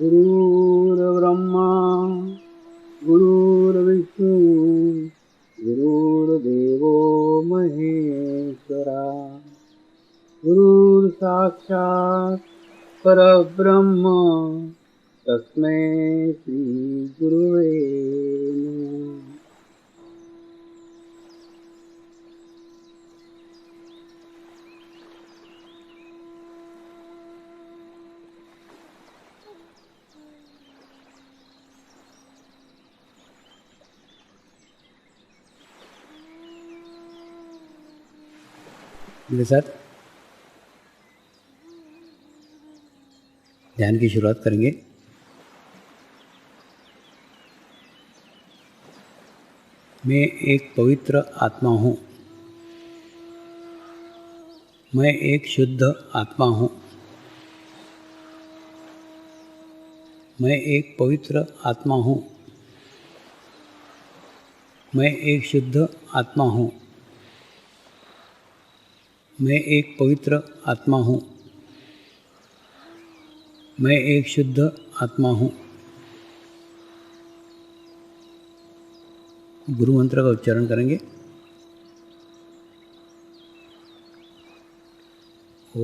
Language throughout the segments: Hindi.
गुरुर्ब्रह्मा गुरुर्विष्णु गुरुर्देवो महेश्वरा गुरुर्साक्षात् परब्रह्म तस्मै श्री गुरुवे नमः। मेरे साथ ध्यान की शुरुआत करेंगे। मैं एक पवित्र आत्मा हूँ। मैं एक शुद्ध आत्मा हूँ। मैं एक पवित्र आत्मा हूँ। मैं एक शुद्ध आत्मा हूँ। मैं एक पवित्र आत्मा हूँ। मैं एक शुद्ध आत्मा हूँ। गुरु मंत्र का उच्चारण करेंगे। ओम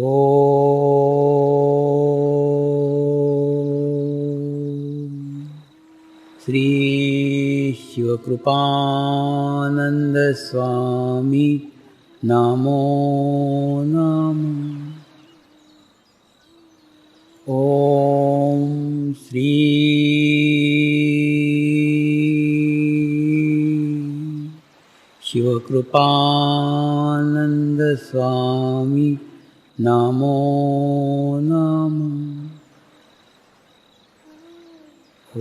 श्री शिवकृपानंद स्वामी नमो नमः। ओम श्री शिवकृपानंद स्वामी नमो नमः।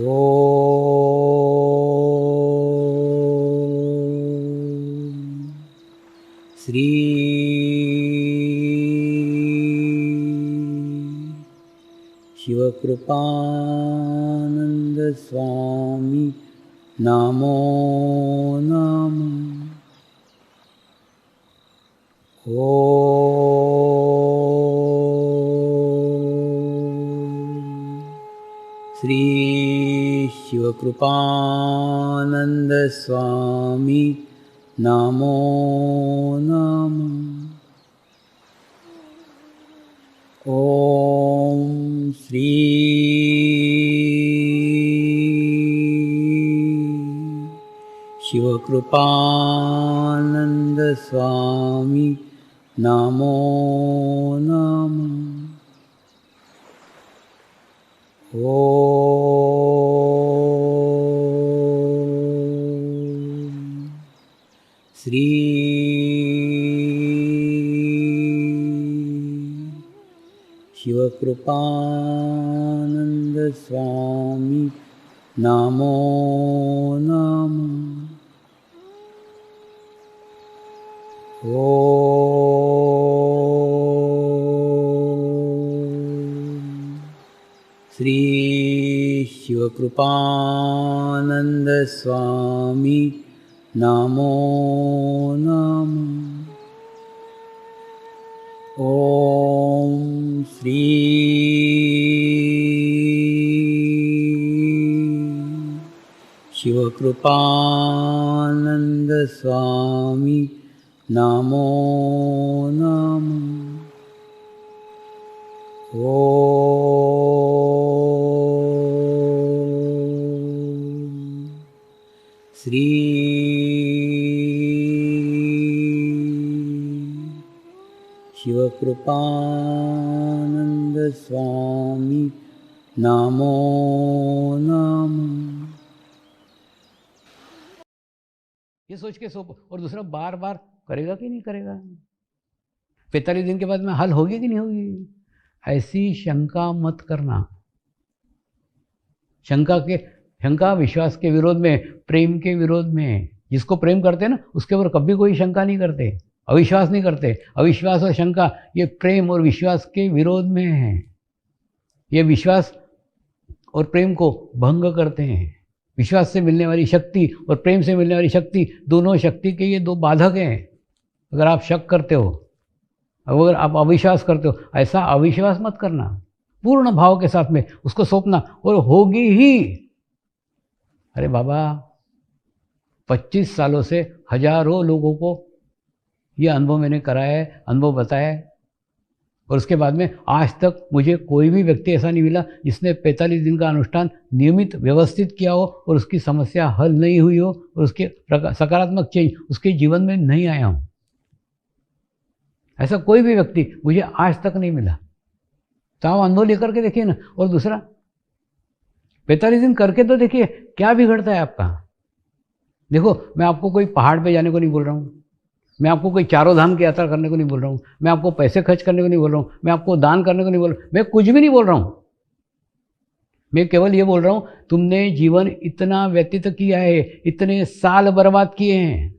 ओम श्री शिवकृपानंद स्वामी नमो नमः। ओम श्री शिवकृपानंद स्वामी नमो नमः। ओम श्री शिवकृपानंद स्वामी नमो नमः। ओम श्री शिवकृपानंद स्वामी नमो नमः। ओम श्री शिवकृपानंद स्वामी नमो नमः। ओम श्री शिवकृपानंद स्वामी नमो नमः। ओम श्री शिवकृपानंद स्वामी नमो नमः। ये सोच के सो, और दूसरा बार बार करेगा कि नहीं करेगा, 45 दिन के बाद में हल होगी कि नहीं होगी, ऐसी शंका मत करना। शंका विश्वास के विरोध में, प्रेम के विरोध में। जिसको प्रेम करते हैं ना, उसके ऊपर कभी कोई शंका नहीं करते, अविश्वास नहीं करते। अविश्वास और शंका ये प्रेम और विश्वास के विरोध में है। ये विश्वास और प्रेम को भंग करते हैं। विश्वास से मिलने वाली शक्ति और प्रेम से मिलने वाली शक्ति, दोनों शक्ति के ये दो बाधक हैं। अगर आप शक करते हो, अगर आप अविश्वास करते हो, ऐसा अविश्वास मत करना। पूर्ण भाव के साथ में उसको सौंपना, और होगी ही। अरे बाबा, 25 सालों से हजारों लोगों को ये अनुभव मैंने कराया है, अनुभव बताया है, और उसके बाद में आज तक मुझे कोई भी व्यक्ति ऐसा नहीं मिला जिसने 45 दिन का अनुष्ठान नियमित व्यवस्थित किया हो और उसकी समस्या हल नहीं हुई हो और उसके सकारात्मक चेंज उसके जीवन में नहीं आया हो। ऐसा कोई भी व्यक्ति मुझे आज तक नहीं मिला। तो आप अनुभव लेकर के देखिए ना। और दूसरा, 45 दिन करके तो देखिए क्या बिगड़ता है आपका। देखो, मैं आपको कोई पहाड़ पे जाने को नहीं बोल रहा हूँ, मैं आपको कोई चारों धाम की यात्रा करने को नहीं बोल रहा हूँ, मैं आपको पैसे खर्च करने को नहीं बोल रहा हूँ, मैं आपको दान करने को नहीं बोल रहा हूँ, मैं कुछ भी नहीं बोल रहा हूँ। मैं केवल ये बोल रहा हूँ, तुमने जीवन इतना व्यतीत किया है, इतने साल बर्बाद किए हैं,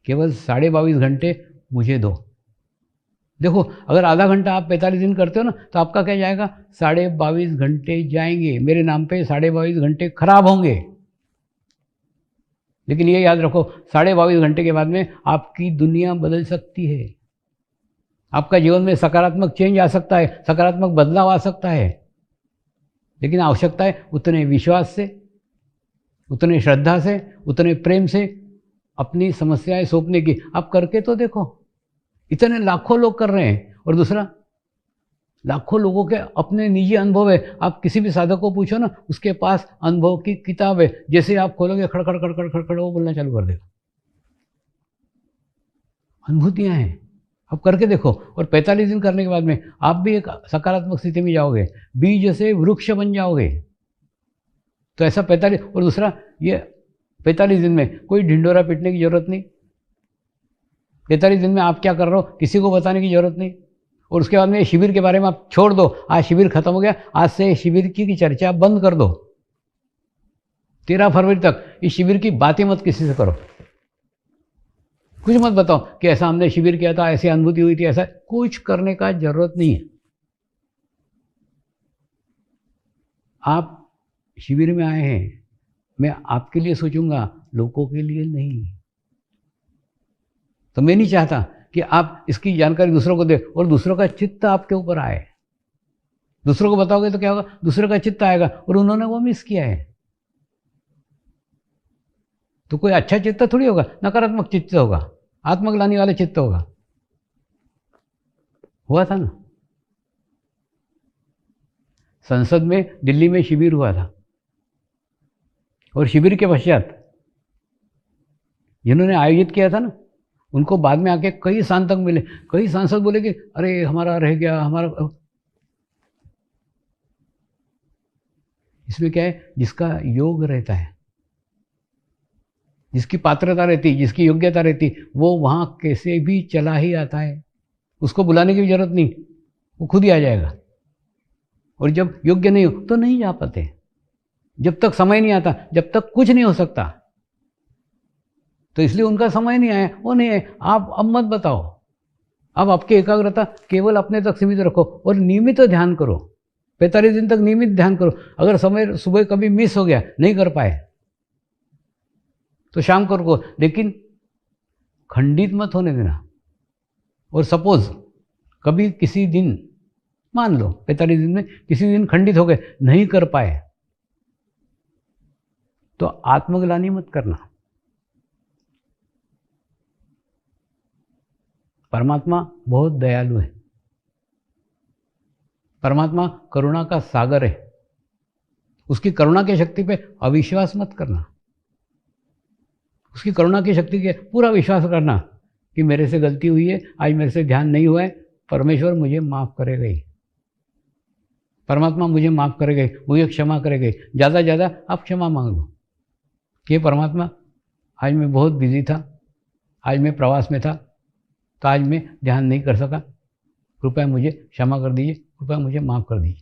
केवल 22.5 घंटे मुझे दो। देखो, अगर आधा घंटा आप 45 दिन करते हो ना, तो आपका क्या जाएगा, 22.5 घंटे जाएंगे मेरे नाम पे, 22.5 घंटे खराब होंगे। लेकिन ये याद रखो, 22.5 घंटे के बाद में आपकी दुनिया बदल सकती है, आपका जीवन में सकारात्मक चेंज आ सकता है, सकारात्मक बदलाव आ सकता है। लेकिन आवश्यकता है उतने विश्वास से, उतने श्रद्धा से, उतने प्रेम से अपनी समस्याएं सौंपने की। आप करके तो देखो, इतने लाखों लोग कर रहे हैं। और दूसरा, लाखों लोगों के अपने निजी अनुभव है। आप किसी भी साधक को पूछो ना, उसके पास अनुभव की किताब है, जैसे आप खोलोगे खड़खड़ खड़खड़ खड़खड़ वो बोलना चालू कर देगा। अनुभूतियां हैं, आप करके देखो। और 45 दिन करने के बाद में आप भी एक सकारात्मक स्थिति में जाओगे, बीज से वृक्ष बन जाओगे। तो ऐसा 45। और दूसरा, ये 45 दिन में कोई ढिंडोरा पीटने की जरूरत नहीं। 45 दिन में आप क्या कर रहे हो किसी को बताने की जरूरत नहीं। और उसके बाद में शिविर के बारे में आप छोड़ दो। आज शिविर खत्म हो गया, आज से शिविर की चर्चा बंद कर दो। 13 फरवरी तक इस शिविर की बात ही मत किसी से करो। कुछ मत बताओ कि ऐसा हमने शिविर किया था, ऐसी अनुभूति हुई थी, ऐसा कुछ करने का जरूरत नहीं है। आप शिविर में आए हैं, मैं आपके लिए सोचूंगा, लोगों के लिए नहीं। तो मैं नहीं चाहता कि आप इसकी जानकारी दूसरों को दें और दूसरों का चित्त आपके ऊपर आए। दूसरों को बताओगे तो क्या होगा, दूसरों का चित्त आएगा और उन्होंने वो मिस किया है। तो कोई अच्छा चित्त थोड़ी होगा, नकारात्मक चित्त होगा, आत्मग्लानि वाला चित्त होगा। हुआ था ना, संसद में दिल्ली में शिविर हुआ था, और शिविर के पश्चात जिन्होंने आयोजित किया था ना, उनको बाद में आके कई सांसद मिले, कई सांसद बोले कि अरे हमारा रह गया, हमारा। इसमें क्या है, जिसका योग रहता है, जिसकी पात्रता रहती, जिसकी योग्यता रहती, वो वहाँ कैसे भी चला ही आता है। उसको बुलाने की भी जरूरत नहीं, वो खुद ही आ जाएगा। और जब योग्य नहीं हो तो नहीं जा पाते। जब तक समय नहीं आता, जब तक कुछ नहीं हो सकता। तो इसलिए उनका समय नहीं आया, वो नहीं है। आप अब मत बताओ, अब आपकी एकाग्रता केवल अपने तक सीमित रखो और नियमित ध्यान करो। 45 दिन तक नियमित ध्यान करो। अगर समय सुबह कभी मिस हो गया, नहीं कर पाए, तो शाम को रखो, लेकिन खंडित मत होने देना। और सपोज कभी किसी दिन, मान लो 45 दिन में किसी दिन खंडित हो गए, नहीं कर पाए, तो आत्मग्लानि मत करना। परमात्मा बहुत दयालु है, परमात्मा करुणा का सागर है। उसकी करुणा की शक्ति पे अविश्वास मत करना। उसकी करुणा की शक्ति के पूरा विश्वास करना कि मेरे से गलती हुई है, आज मेरे से ध्यान नहीं हुआ है, परमेश्वर मुझे माफ़ करेगा ही, परमात्मा मुझे माफ़ करेगा ही, मुझे क्षमा करेगा ही। ज़्यादा से ज़्यादा आप क्षमा मांग लो कि परमात्मा, आज मैं बहुत बिजी था, आज मैं प्रवास में था, तो आज मैं ध्यान नहीं कर सका, कृपया मुझे क्षमा कर दीजिए, कृपया मुझे माफ़ कर दीजिए।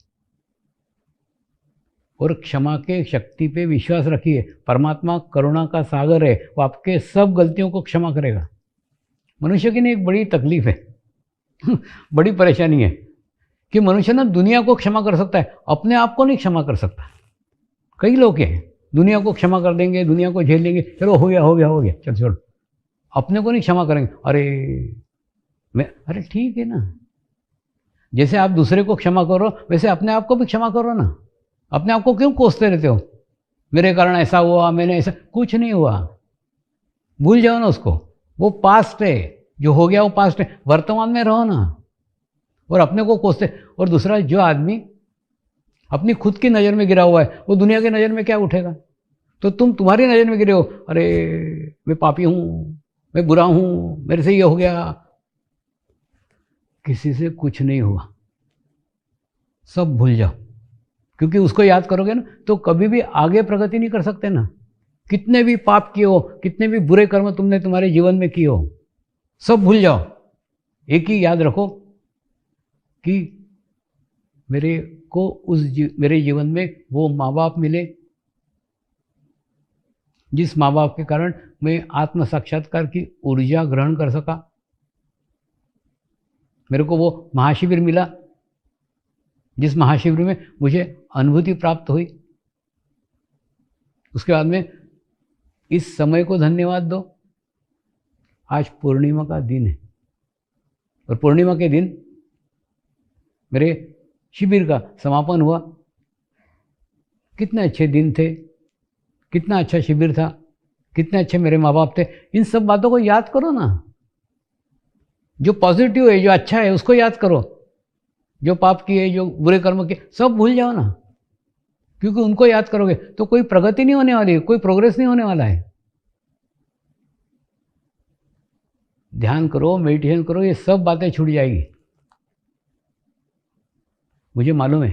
और क्षमा के शक्ति पे विश्वास रखिए। परमात्मा करुणा का सागर है, वो आपके सब गलतियों को क्षमा करेगा। मनुष्य की ना एक बड़ी तकलीफ है बड़ी परेशानी है कि मनुष्य ना दुनिया को क्षमा कर सकता है, अपने आप को नहीं क्षमा कर सकता। कई लोग हैं, दुनिया को क्षमा कर देंगे, दुनिया को झेल लेंगे, चलो हो गया हो गया हो गया, चल छोड़, अपने को नहीं क्षमा करेंगे। अरे ठीक है ना, जैसे आप दूसरे को क्षमा करो वैसे अपने आप को भी क्षमा करो ना। अपने आप को क्यों कोसते रहते हो, मेरे कारण ऐसा हुआ, मैंने ऐसा, कुछ नहीं हुआ, भूल जाओ ना उसको। वो पास्ट है, जो हो गया वो पास्ट है, वर्तमान में रहो ना। और अपने को कोसते, और दूसरा जो आदमी अपनी खुद की नज़र में गिरा हुआ है वो दुनिया की नज़र में क्या उठेगा। तो तुम तुम्हारी नज़र में गिरे हो, अरे मैं पापी हूँ, मैं बुरा हूँ, मेरे से ये हो गया। किसी से कुछ नहीं हुआ, सब भूल जाओ। क्योंकि उसको याद करोगे ना तो कभी भी आगे प्रगति नहीं कर सकते ना। कितने भी पाप किए हो, कितने भी बुरे कर्म तुमने तुम्हारे जीवन में किए हो, सब भूल जाओ। एक ही याद रखो कि मेरे को मेरे जीवन में वो माँ बाप मिले जिस माँ बाप के कारण मैं आत्म साक्षात्कार की ऊर्जा ग्रहण कर सका। मेरे को वो महाशिविर मिला जिस महाशिविर में मुझे अनुभूति प्राप्त हुई। उसके बाद में इस समय को धन्यवाद दो। आज पूर्णिमा का दिन है और पूर्णिमा के दिन मेरे शिविर का समापन हुआ। कितने अच्छे दिन थे, कितना अच्छा शिविर था, कितने अच्छे मेरे माँ बाप थे। इन सब बातों को याद करो ना। जो पॉजिटिव है, जो अच्छा है उसको याद करो। जो पाप किए, जो बुरे कर्म किए, सब भूल जाओ ना। क्योंकि उनको याद करोगे तो कोई प्रगति नहीं होने वाली है, कोई प्रोग्रेस नहीं होने वाला है। ध्यान करो, मेडिटेशन करो, ये सब बातें छूट जाएगी। मुझे मालूम है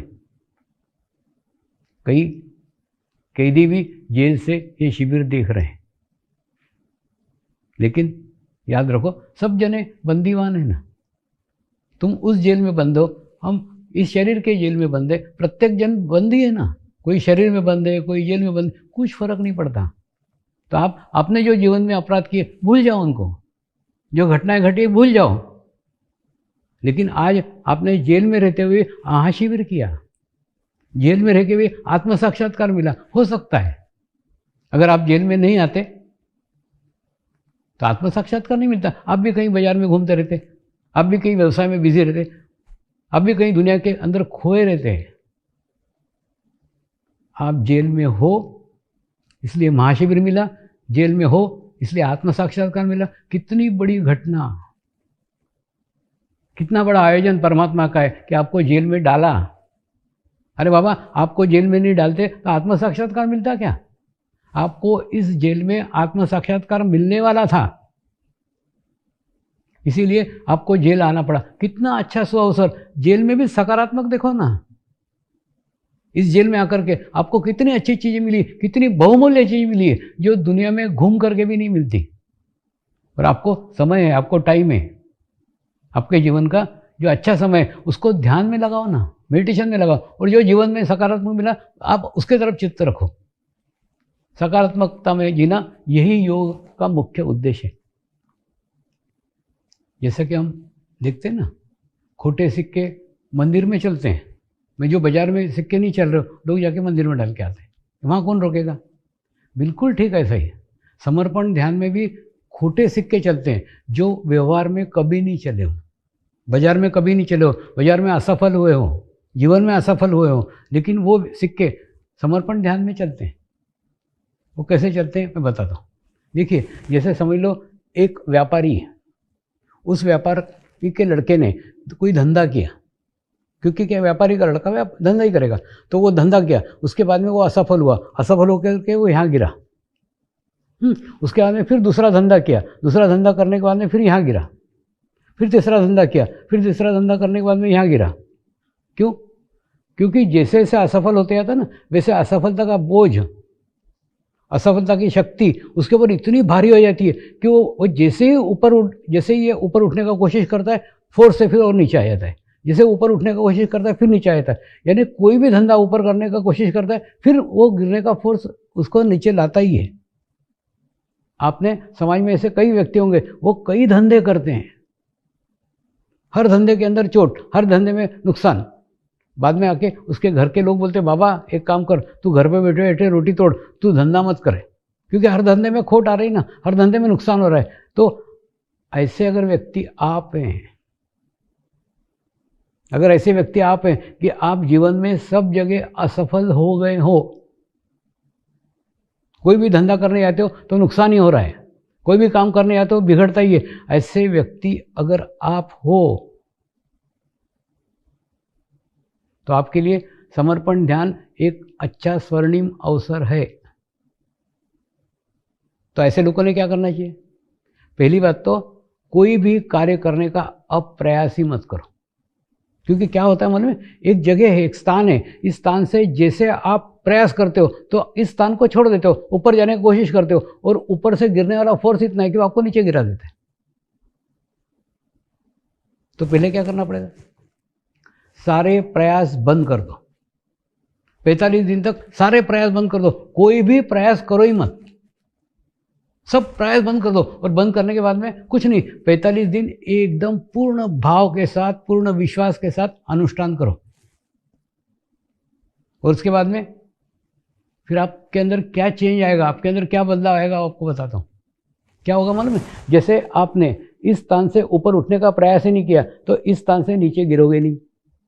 कई कैदी भी जेल से ये शिविर देख रहे हैं, लेकिन याद रखो सब जने बंदीवान है ना। तुम उस जेल में बंद हो, हम इस शरीर के जेल में बंद है। प्रत्येक जन बंदी है ना, कोई शरीर में बंद है, कोई जेल में बंद, कुछ फर्क नहीं पड़ता। तो आप अपने जो जीवन में अपराध किए भूल जाओ, उनको जो घटनाएं घटी भूल जाओ। लेकिन आज आपने जेल में रहते हुए महाशिविर किया, जेल में रह के भी आत्म साक्षात्कार मिला। हो सकता है अगर आप जेल में नहीं आते तो आत्म साक्षात्कार नहीं मिलता। आप भी कहीं बाजार में घूमते रहते, आप भी कहीं व्यवसाय में बिजी रहते, आप भी कहीं दुनिया के अंदर खोए रहते हैं। आप जेल में हो इसलिए महाशिविर मिला, जेल में हो इसलिए आत्म साक्षात्कार मिला। कितनी बड़ी घटना, कितना बड़ा आयोजन परमात्मा का है कि आपको जेल में डाला। अरे बाबा, आपको जेल में नहीं डालते तो आत्म साक्षात्कार मिलता क्या? आपको इस जेल में आत्म साक्षात्कार मिलने वाला था, इसीलिए आपको जेल आना पड़ा। कितना अच्छा सुअवसर। जेल में भी सकारात्मक देखो ना। इस जेल में आकर के आपको कितनी अच्छी चीज़ें मिली, कितनी बहुमूल्य चीज़ मिली है जो दुनिया में घूम करके भी नहीं मिलती। और आपको समय है, आपको टाइम है, आपके जीवन का जो अच्छा समय है उसको ध्यान में लगाओ ना, मेडिटेशन में लगाओ। और जो जीवन में सकारात्मक मिला आप उसके तरफ चित्त रखो। सकारात्मकता में जीना यही योग का मुख्य उद्देश्य है। जैसा कि हम देखते हैं ना, खोटे सिक्के मंदिर में चलते हैं। मैं जो बाजार में सिक्के नहीं चल रहे, लोग जाके मंदिर में डाल के आते हैं, वहाँ कौन रोकेगा? बिल्कुल ठीक ऐसा ही है। समर्पण ध्यान में भी खोटे सिक्के चलते हैं जो व्यवहार में कभी नहीं चले हो, बाजार में कभी नहीं चले हो, बाजार में असफल हुए हो, जीवन में असफल हुए हो, लेकिन वो सिक्के समर्पण ध्यान में चलते हैं। वो कैसे चलते हैं मैं बताता हूँ। देखिए, जैसे समझ लो एक व्यापारी है, उस व्यापारी के लड़के ने कोई धंधा किया, क्योंकि क्या व्यापारी का लड़का धंधा ही करेगा, तो वो धंधा किया। उसके बाद में वो असफल हुआ, असफल होकर के वो यहाँ गिरा। उसके बाद में फिर दूसरा धंधा किया, दूसरा धंधा करने के बाद में फिर यहाँ गिरा, फिर तीसरा धंधा किया, फिर तीसरा धंधा करने के बाद में यहाँ गिरा। क्यों? क्योंकि जैसे जैसे असफल होते जाता ना, वैसे असफलता का बोझ, असफलता की शक्ति उसके ऊपर इतनी भारी हो जाती है कि वो जैसे ही ये ऊपर उठने का कोशिश करता है, फोर्स से फिर और नीचे आ जाता है। जैसे ऊपर उठने का कोशिश करता है फिर नीचे आ जाता है। यानी कोई भी धंधा ऊपर करने का कोशिश करता है, फिर वो गिरने का फोर्स उसको नीचे लाता ही है। आपने समाज में ऐसे कई व्यक्ति होंगे, वो कई धंधे करते हैं, हर धंधे के अंदर चोट, हर धंधे में नुकसान। बाद में आके उसके घर के लोग बोलते, बाबा एक काम कर, तू घर पे बैठे बैठे रोटी तोड़, तू धंधा मत करे, क्योंकि हर धंधे में खोट आ रही ना, हर धंधे में नुकसान हो रहा है। तो ऐसे अगर व्यक्ति आप हैं अगर ऐसे व्यक्ति आप हैं कि आप जीवन में सब जगह असफल हो गए हो, कोई भी धंधा करने जाते हो तो नुकसान ही हो रहा है, कोई भी काम करने जाते हो बिगड़ता ही है, ऐसे व्यक्ति अगर आप हो तो आपके लिए समर्पण ध्यान एक अच्छा स्वर्णिम अवसर है। तो ऐसे लोगों ने क्या करना चाहिए? पहली बात तो कोई भी कार्य करने का अप्रयास ही मत करो, क्योंकि क्या होता है मन में, एक जगह है, एक स्थान है, इस स्थान से जैसे आप प्रयास करते हो तो इस स्थान को छोड़ देते हो, ऊपर जाने की कोशिश करते हो, और ऊपर से गिरने वाला फोर्स इतना है कि वो आपको नीचे गिरा देता है। तो पहले क्या करना पड़ेगा? सारे प्रयास बंद कर दो, 45 दिन तक सारे प्रयास बंद कर दो, कोई भी प्रयास करो ही मत, सब प्रयास बंद कर दो। और बंद करने के बाद में कुछ नहीं, 45 दिन एकदम पूर्ण भाव के साथ, पूर्ण विश्वास के साथ अनुष्ठान करो। और उसके बाद में फिर आपके अंदर क्या चेंज आएगा, आपके अंदर क्या बदलाव आएगा, आपको बताता हूँ। क्या होगा मालूम है? जैसे आपने इस स्थान से ऊपर उठने का प्रयास ही नहीं किया तो इस स्थान से नीचे गिरोगे नहीं,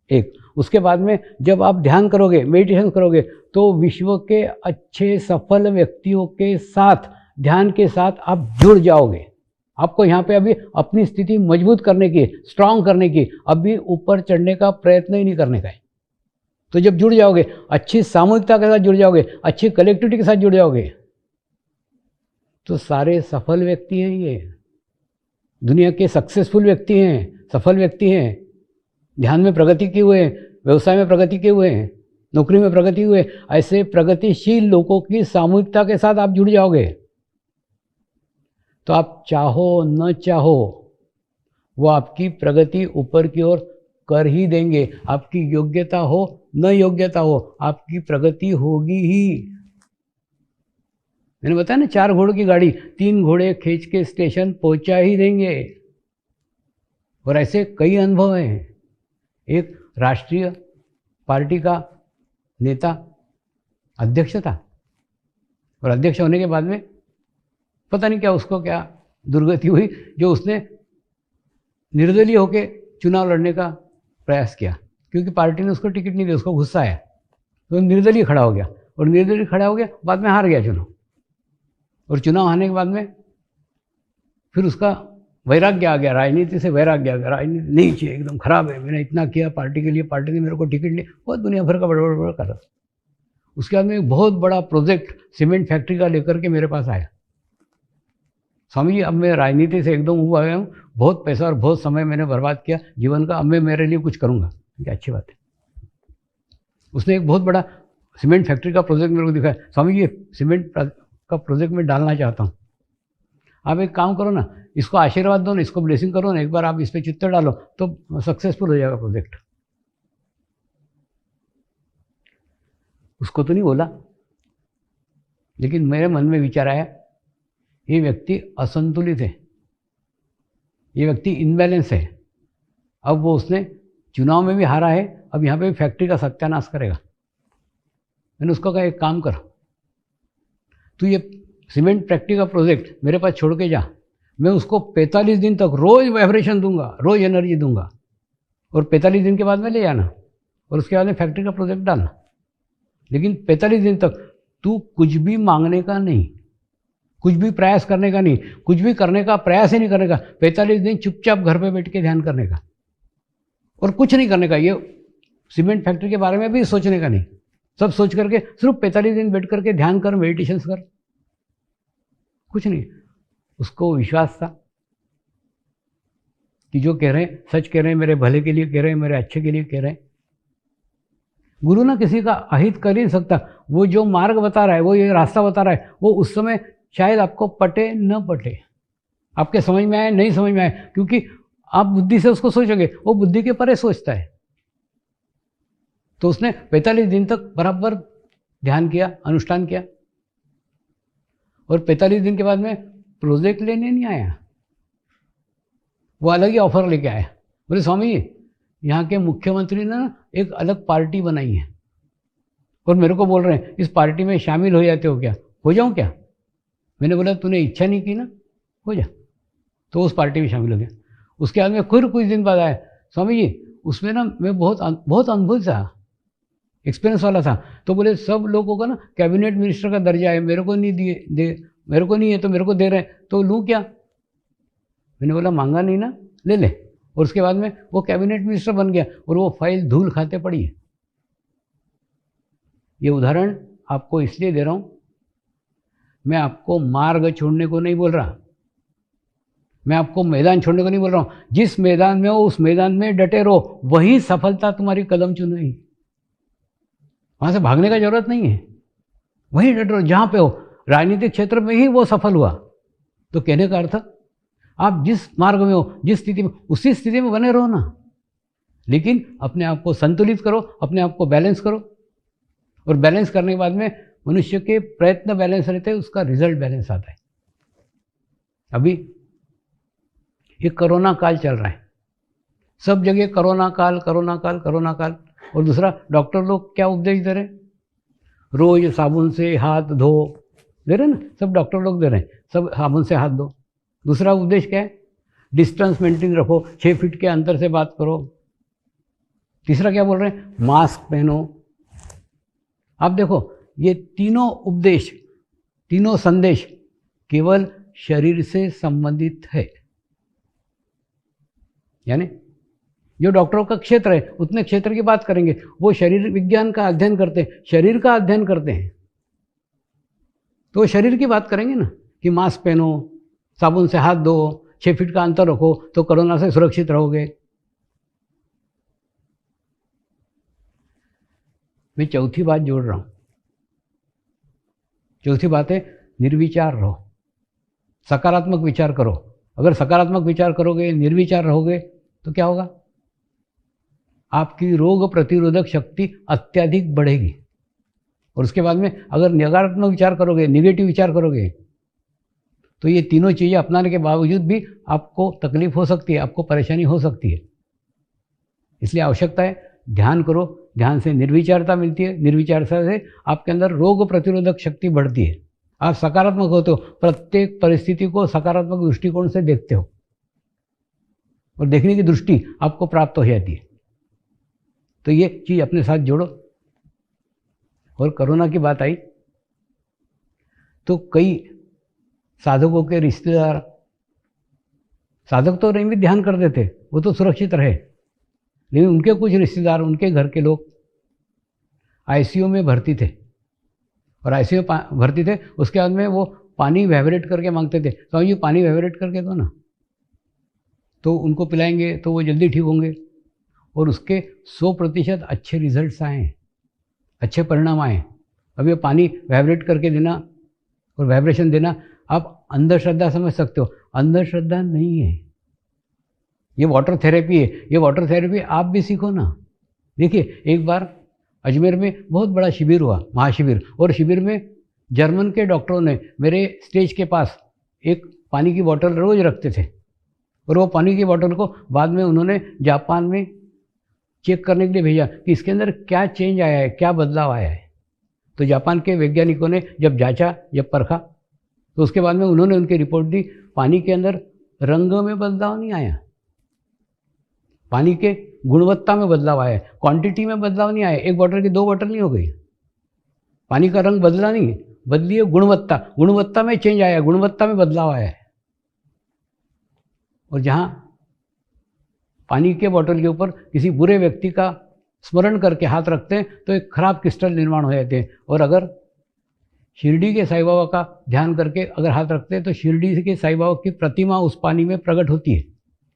एक। उसके बाद में जब आप ध्यान करोगे, मेडिटेशन करोगे, तो विश्व के अच्छे सफल व्यक्तियों के साथ, ध्यान के साथ आप जुड़ जाओगे। आपको यहाँ पे अभी अपनी स्थिति मजबूत करने की, स्ट्रांग करने की, अभी ऊपर चढ़ने का प्रयत्न ही नहीं करने का है। तो जब जुड़ जाओगे, अच्छी सामूहिकता के साथ जुड़ जाओगे, अच्छी कलेक्टिविटी के साथ जुड़ जाओगे, तो सारे सफल व्यक्ति हैं, ये दुनिया के सक्सेसफुल व्यक्ति हैं, सफल व्यक्ति हैं, ध्यान में प्रगति किए हुए हैं, व्यवसाय में प्रगति किए हुए हैं, नौकरी में प्रगति हुए, ऐसे प्रगतिशील लोगों की सामूहिकता के साथ आप जुड़ जाओगे। तो आप चाहो न चाहो वो आपकी प्रगति ऊपर की ओर कर ही देंगे। आपकी योग्यता हो न योग्यता हो, आपकी प्रगति होगी ही। मैंने बताया ना, 4 घोड़ों की गाड़ी, 3 घोड़े खींच के स्टेशन पहुंचा ही देंगे। और ऐसे कई अनुभव हैं। एक राष्ट्रीय पार्टी का नेता अध्यक्ष था, और अध्यक्ष होने के बाद में पता नहीं क्या उसको क्या दुर्गति हुई, जो उसने निर्दलीय होकर चुनाव लड़ने का प्रयास किया, क्योंकि पार्टी ने उसको टिकट नहीं दी, उसको गुस्सा आया, तो निर्दलीय खड़ा हो गया, और निर्दलीय खड़ा हो गया, बाद में हार गया चुनाव। और चुनाव हारने के बाद में फिर उसका वैराग्य आ गया, राजनीति से वैराग्य आ गया, राजनीति नहीं चाहिए, एकदम खराब है, मैंने इतना किया पार्टी के लिए, पार्टी ने मेरे को टिकट नहीं, बहुत दुनिया भर का बड़ा कर रहा। उसके बाद में एक बहुत बड़ा प्रोजेक्ट सीमेंट फैक्ट्री का लेकर के मेरे पास आया। स्वामी जी, अब मैं राजनीति से एकदम ऊब आया हूँ, बहुत पैसा और बहुत समय मैंने बर्बाद किया जीवन का, अब मैं मेरे लिए कुछ करूँगा। क्या अच्छी बात है। उसने एक बहुत बड़ा सीमेंट फैक्ट्री का प्रोजेक्ट मेरे को दिखाया। स्वामी जी, सीमेंट का प्रोजेक्ट में डालना चाहता हूँ, आप एक काम करो ना, इसको आशीर्वाद दो ना, इसको ब्लेसिंग करो ना, एक बार आप इस पर चित्त डालो तो सक्सेसफुल हो जाएगा प्रोजेक्ट। उसको तो नहीं बोला, लेकिन मेरे मन में विचार आया, ये व्यक्ति असंतुलित है, ये व्यक्ति इनबैलेंस है। अब वो उसने चुनाव में भी हारा है, अब यहाँ पे फैक्ट्री का सत्यानाश करेगा। मैंने उसको कहा, एक काम कर, तू ये सीमेंट फैक्ट्री का प्रोजेक्ट मेरे पास छोड़ के जा, मैं उसको 45 दिन तक रोज वाइब्रेशन दूंगा, रोज एनर्जी दूंगा, और 45 दिन के बाद में ले जाना, और उसके बाद में फैक्ट्री का प्रोजेक्ट डालना। लेकिन 45 दिन तक तू कुछ भी मांगने का नहीं, कुछ भी प्रयास करने का नहीं, कुछ भी करने का प्रयास ही नहीं करने का। 45 दिन चुपचाप घर पे बैठ के ध्यान करने का, और कुछ नहीं करने का। ये सीमेंट फैक्ट्री के बारे में भी सोचने का नहीं, सब सोच करके सिर्फ 45 दिन बैठ करके ध्यान कर, मेडिटेशन कर, कुछ नहीं। उसको विश्वास था कि जो कह रहे हैं सच कह रहे हैं, मेरे भले के लिए कह रहे हैं, मेरे अच्छे के लिए कह रहे हैं। गुरु ना किसी का अहित कर ही नहीं सकता। वो जो मार्ग बता रहा है, वो ये रास्ता बता रहा है, वो उस समय शायद आपको पटे न पटे, आपके समझ में आए नहीं समझ में आए, क्योंकि आप बुद्धि से उसको सोचोगे, वो बुद्धि के परे सोचता है। तो उसने 45 दिन तक बराबर ध्यान किया, अनुष्ठान किया, और 45 दिन के बाद में प्रोजेक्ट लेने नहीं आया, वो अलग ही ऑफर लेके आया। बोले, स्वामी यहाँ के मुख्यमंत्री ने ना एक अलग पार्टी बनाई है, और मेरे को बोल रहे हैं इस पार्टी में शामिल हो जाते हो क्या? हो जाऊँ क्या? मैंने बोला, तूने इच्छा नहीं की ना, हो जा। तो उस पार्टी में शामिल हो गया। उसके बाद में फिर कुछ दिन बाद आया, स्वामी जी उसमें ना मैं बहुत बहुत अनुभवी था, एक्सपीरियंस वाला था। तो बोले सब लोगों का ना कैबिनेट मिनिस्टर का दर्जा है, मेरे को नहीं मेरे को नहीं है, तो मेरे को दे रहे हैं, तो लूँ क्या? मैंने बोला मांगा नहीं ना, ले ले। और उसके बाद में वो कैबिनेट मिनिस्टर बन गया और वो फाइल धूल खाते पड़ी है। ये उदाहरण आपको इसलिए दे रहा हूँ, मैं आपको मार्ग छोड़ने को नहीं बोल रहा, मैं आपको मैदान छोड़ने को नहीं बोल रहा हूँ। जिस मैदान में हो उस मैदान में डटे रहो, वही सफलता तुम्हारी कदम चुनेगी। वहाँ से भागने का जरूरत नहीं है, वहीं डटे रहो जहाँ पे हो। राजनीतिक क्षेत्र में ही वो सफल हुआ। तो कहने का अर्थ, आप जिस मार्ग में हो, जिस स्थिति में, उसी स्थिति में बने रहो ना, लेकिन अपने आप को संतुलित करो, अपने आप को बैलेंस करो। और बैलेंस करने के बाद में मनुष्य के प्रयत्न बैलेंस रहते हैं, उसका रिजल्ट बैलेंस आता है। अभी ये कोरोना काल चल रहा है, सब जगह कोरोना काल कोरोना काल कोरोना काल। और दूसरा, डॉक्टर लोग क्या उपदेश दे रहे हैं? रोज साबुन से हाथ धो, दे रहे ना, सब डॉक्टर लोग दे रहे हैं, सब साबुन से हाथ धो। दूसरा उपदेश क्या है? डिस्टेंस मेंटेन रखो, 6 फीट के अंतर से बात करो। तीसरा क्या बोल रहे हैं? मास्क पहनो। आप देखो, ये तीनों उपदेश, तीनों संदेश केवल शरीर से संबंधित है। यानी जो डॉक्टरों का क्षेत्र है उतने क्षेत्र की बात करेंगे, वो शरीर विज्ञान का अध्ययन करते हैं, शरीर का अध्ययन करते हैं, तो शरीर की बात करेंगे ना, कि मास्क पहनो, साबुन से हाथ धो, 6 फीट का अंतर रखो, तो कोरोना से सुरक्षित रहोगे। मैं चौथी बात जोड़ रहा हूं। चौथी बात है, निर्विचार रहो, सकारात्मक विचार करो। अगर सकारात्मक विचार करोगे, निर्विचार रहोगे, तो क्या होगा? आपकी रोग प्रतिरोधक शक्ति अत्यधिक बढ़ेगी। और उसके बाद में अगर नकारात्मक विचार करोगे, निगेटिव विचार करोगे, तो ये तीनों चीज़ें अपनाने के बावजूद भी आपको तकलीफ हो सकती है, आपको परेशानी हो सकती है। इसलिए आवश्यकता है ध्यान करो, ध्यान से निर्विचारता मिलती है, निर्विचारता से आपके अंदर रोग प्रतिरोधक शक्ति बढ़ती है। आप सकारात्मक होते हो, प्रत्येक परिस्थिति को सकारात्मक दृष्टिकोण से देखते हो, और देखने की दृष्टि आपको प्राप्त हो जाती है। तो ये चीज़ अपने साथ जोड़ो। और कोरोना की बात आई तो कई साधकों के रिश्तेदार, साधक तो नहीं भी ध्यान कर देते, वो तो सुरक्षित रहे, लेकिन उनके कुछ रिश्तेदार, उनके घर के लोग आईसीयू में भर्ती थे। और आईसीयू भर्ती थे, उसके बाद में वो पानी वाइब्रेट करके मांगते थे, तो ये पानी वाइब्रेट करके दो ना, तो उनको पिलाएंगे तो वो जल्दी ठीक होंगे। और उसके 100% अच्छे रिजल्ट्स आए, अच्छे परिणाम आए। अब ये पानी वाइब्रेट करके देना और वाइब्रेशन देना, आप अंधश्रद्धा समझ सकते हो, अंधश्रद्धा नहीं है, ये वाटर थेरेपी है। ये वाटर थेरेपी आप भी सीखो ना। देखिए, एक बार अजमेर में बहुत बड़ा शिविर हुआ, महाशिविर, और शिविर में जर्मन के डॉक्टरों ने मेरे स्टेज के पास एक पानी की बोतल रोज रखते थे, और वो पानी की बोतल को बाद में उन्होंने जापान में चेक करने के लिए भेजा कि इसके अंदर क्या चेंज आया है, क्या बदलाव आया है। तो जापान के वैज्ञानिकों ने जब जांचा, जब परखा, तो उसके बाद में उन्होंने उनकी रिपोर्ट दी, पानी के अंदर रंग में बदलाव नहीं आया, पानी के गुणवत्ता में बदलाव आया है, क्वांटिटी में बदलाव नहीं आया। एक बोतल की 2 बोतल नहीं हो गई, पानी का रंग बदला नहीं, बदली है गुणवत्ता, गुणवत्ता में चेंज आया, गुणवत्ता में बदलाव आया है। और जहाँ पानी के बोतल के ऊपर किसी बुरे व्यक्ति का स्मरण करके हाथ रखते हैं तो एक खराब क्रिस्टल निर्माण हो जाते हैं, और अगर शिरडी के साईं बाबा का ध्यान करके अगर हाथ रखते हैं तो शिरडी के साईं बाबा की प्रतिमा उस पानी में प्रकट होती है।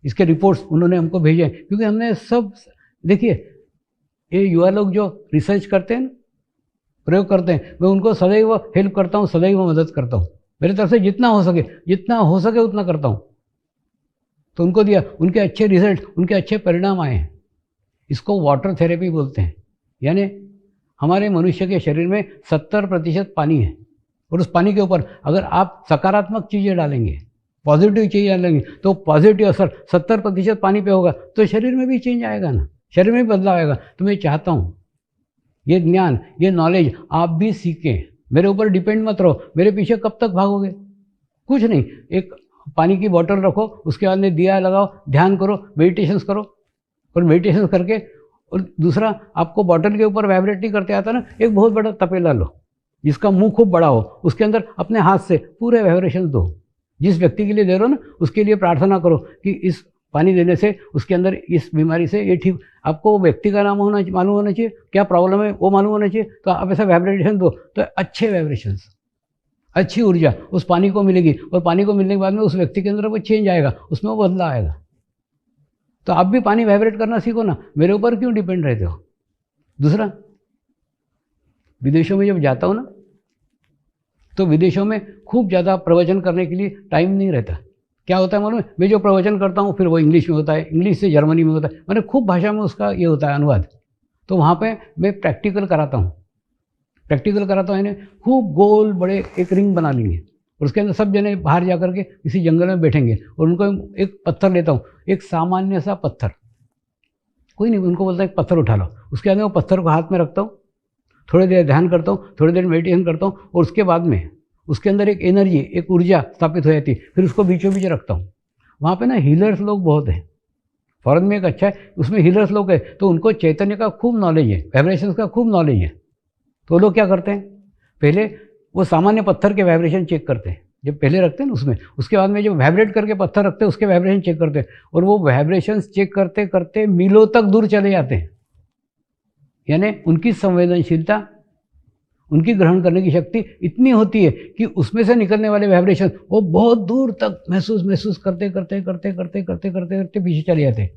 इसके रिपोर्ट्स उन्होंने हमको भेजे, क्योंकि हमने सब, देखिए ये युवा लोग जो रिसर्च करते हैं, प्रयोग करते हैं, मैं उनको सदैव हेल्प करता हूँ, सदैव मदद करता हूँ, मेरे तरफ से जितना हो सके उतना करता हूँ। तो उनको दिया, उनके अच्छे रिजल्ट, उनके अच्छे परिणाम आए हैं। इसको वाटर थेरेपी बोलते हैं। यानी हमारे मनुष्य के शरीर में 70% पानी है, और उस पानी के ऊपर अगर आप सकारात्मक चीज़ें डालेंगे, पॉजिटिव चीज़ें डालेंगे, तो पॉजिटिव असर 70% पानी पे होगा, तो शरीर में भी चेंज आएगा ना, शरीर में भी बदलाव आएगा। तो मैं चाहता हूँ ये ज्ञान, ये नॉलेज आप भी सीखें। मेरे ऊपर डिपेंड मत रहो, मेरे पीछे कब तक भागोगे? कुछ नहीं, एक पानी की बोतल रखो, उसके बाद में दिया लगाओ, ध्यान करो, मेडिटेशंस करो, और मेडिटेशन करके, और दूसरा आपको बॉटल के ऊपर वाइब्रेट नहीं करते आता ना, एक बहुत बड़ा तपेला लो जिसका मुंह खूब बड़ा हो, उसके अंदर अपने हाथ से पूरे वाइब्रेशन दो। जिस व्यक्ति के लिए दे रहे हो ना, उसके लिए प्रार्थना करो कि इस पानी देने से उसके अंदर इस बीमारी से ये ठीक। आपको वो व्यक्ति का नाम मालूम होना चाहिए, क्या प्रॉब्लम है वो मालूम होना चाहिए, तो आप ऐसा वाइब्रेशन दो तो अच्छे वाइब्रेशंस, अच्छी ऊर्जा उस पानी को मिलेगी, और पानी को मिलने के बाद में उस व्यक्ति के अंदर वो चेंज आएगा, उसमें वो बदलाव आएगा। तो आप भी पानी वाइब्रेट करना सीखो ना, मेरे ऊपर क्यों डिपेंड रहते हो। दूसरा, विदेशों में जब जाता हूँ ना, तो विदेशों में खूब ज़्यादा प्रवचन करने के लिए टाइम नहीं रहता। क्या होता है मालूम है, मैं जो प्रवचन करता हूँ फिर वो इंग्लिश में होता है, इंग्लिश से जर्मनी में होता है, मैंने खूब भाषा में उसका ये होता है अनुवाद। तो वहाँ पे मैं प्रैक्टिकल कराता हूँ, यानी खूब गोल बड़े एक रिंग बना लेंगे, और उसके अंदर सब जने बाहर जा करके किसी जंगल में बैठेंगे, और उनको एक पत्थर लेता हूँ, एक सामान्य सा पत्थर, कोई नहीं, उनको बोलता है एक पत्थर उठा लो, उसके अंदर वो पत्थर को हाथ में रखता हूँ, थोड़ी देर ध्यान करता हूँ, थोड़ी देर मेडिटेशन करता हूँ, और उसके बाद में उसके अंदर एक एनर्जी, एक ऊर्जा स्थापित हो जाती है, फिर उसको बीचों बीच रखता हूँ। वहाँ पे ना हीलर्स लोग बहुत हैं, फॉरेन में एक अच्छा है, उसमें हीलर्स लोग हैं, तो उनको चैतन्य का खूब नॉलेज है, वाइब्रेशंस का खूब नॉलेज है। तो लोग क्या करते हैं, पहले वो सामान्य पत्थर के वाइब्रेशन चेक करते हैं, जब पहले रखते हैं ना उसमें, उसके बाद में जो वाइब्रेट करके पत्थर रखते हैं उसके वाइब्रेशन चेक करते हैं, और वो वाइब्रेशंस चेक करते करते मीलों तक दूर चले जाते हैं। यानी उनकी संवेदनशीलता, उनकी ग्रहण करने की शक्ति इतनी होती है कि उसमें से निकलने वाले वाइब्रेशन वो बहुत दूर तक महसूस करते करते करते करते करते करते करते पीछे चले जाते हैं।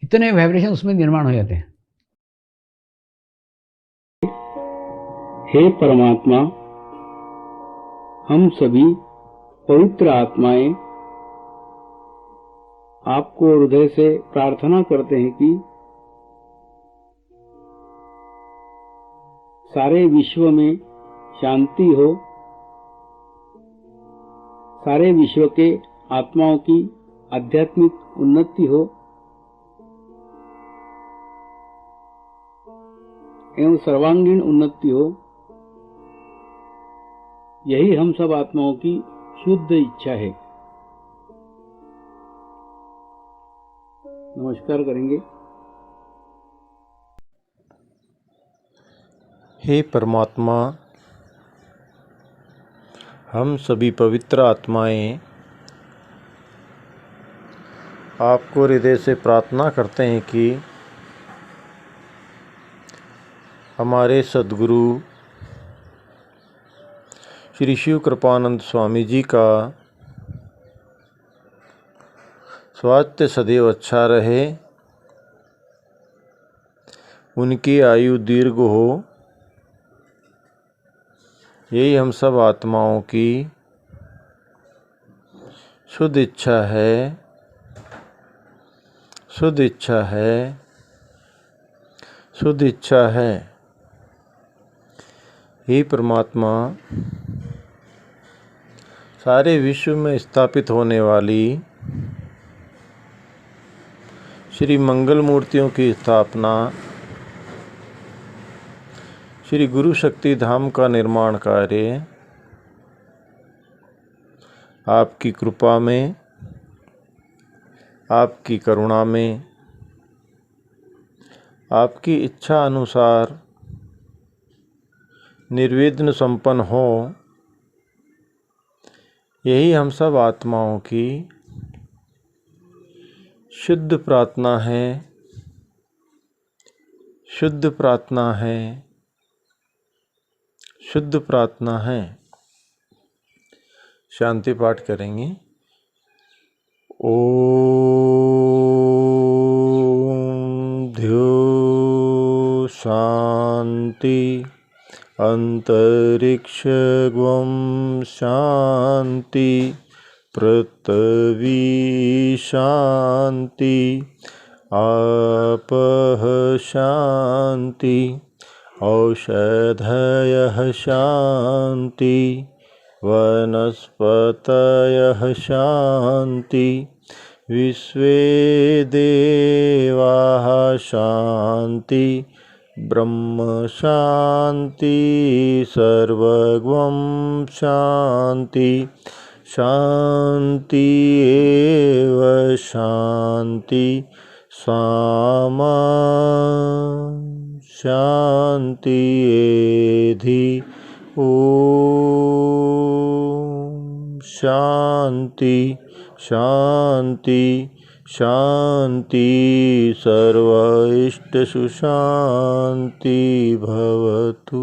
इतने वाइब्रेशन उसमें निर्माण हो जाते हैं। हे परमात्मा, हम सभी पवित्र आत्माएं आपको हृदय से प्रार्थना करते हैं कि सारे विश्व में शांति हो, सारे विश्व के आत्माओं की आध्यात्मिक उन्नति हो एवं सर्वांगीण उन्नति हो। यही हम सब आत्माओं की शुद्ध इच्छा है। नमस्कार करेंगे। हे परमात्मा, हम सभी पवित्र आत्माएं आपको हृदय से प्रार्थना करते हैं कि हमारे सद्गुरु श्री शिव कृपानंद स्वामी जी का स्वास्थ्य सदैव अच्छा रहे, उनकी आयु दीर्घ हो, यही हम सब आत्माओं की शुद्ध इच्छा है, शुद्ध इच्छा है, शुद्ध इच्छा है। हे परमात्मा, सारे विश्व में स्थापित होने वाली श्री मंगल मूर्तियों की स्थापना, श्री गुरु शक्ति धाम का निर्माण कार्य आपकी कृपा में, आपकी करुणा में, आपकी इच्छा अनुसार निर्विघ्न संपन्न हो, यही हम सब आत्माओं की शुद्ध प्रार्थना है, शुद्ध प्रार्थना है, शुद्ध प्रार्थना है। शांति पाठ करेंगे। ओम ध्यो शांति अंतरिक्ष ग्वं शांति पृथ्वी शांति आपः शांति औषधयः शांति वनस्पतयः शांति विश्वे देवाः शांति ब्रह्म शांति सर्वगं शांति शांति एव शांति सामा शांति एधि ओम शांति शांति शांति सर्व इष्ट सुशांति भवतु।